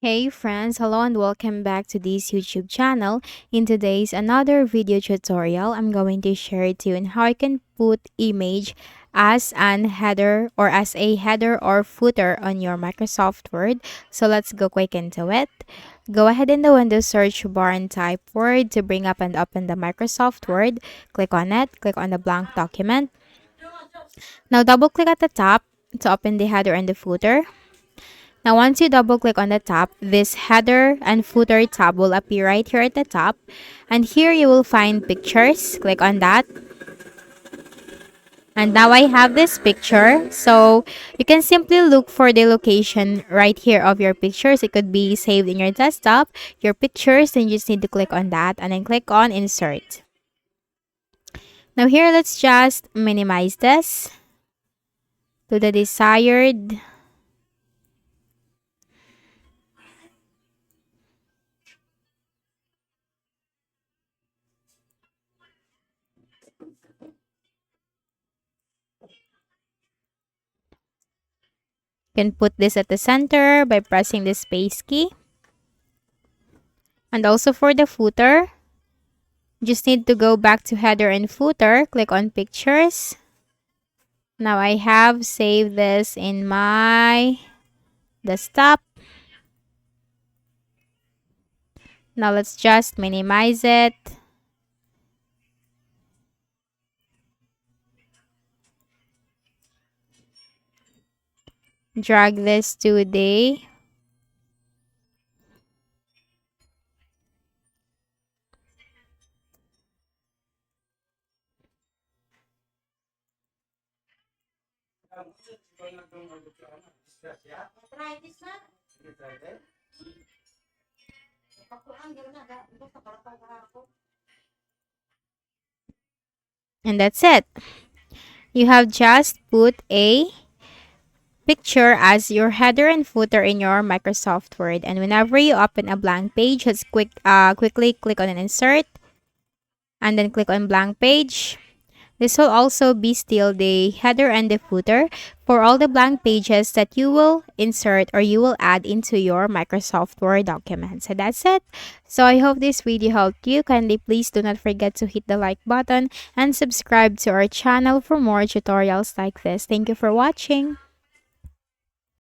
Hey friends, hello and welcome back to this YouTube channel. In today's another video tutorial, I'm going to share to you on how I can put image as an header or as a header or footer on your Microsoft Word. So let's go quick into it. Go ahead in the Windows search bar and type Word to bring up and open the Microsoft Word. Click on it, click on the blank document. Now double click at the top to open the header and the footer. Now, once you double click on the top, this header and footer tab will appear right here at the top. And here you will find pictures. Click on that. And now I have this picture. So you can simply look for the location right here of your pictures. It could be saved in your desktop, your pictures, and you just need to click on that and then click on insert. Now here, let's just minimize this to the desired. You can put this at the center by pressing the space key. And also for the footer, just need to go back to header and footer, click on pictures. Now I have saved this in my desktop. Now let's just minimize it. Drag this to the and that's it. You have just put a picture as your header and footer in your Microsoft Word. And whenever you open a blank page, just quickly click on an insert and then click on blank page. This will also be still the header and the footer for all the blank pages that you will insert or you will add into your Microsoft Word document. So that's it. So I hope this video helped you. Kindly please do not forget to hit the like button and subscribe to our channel for more tutorials like this. Thank you for watching.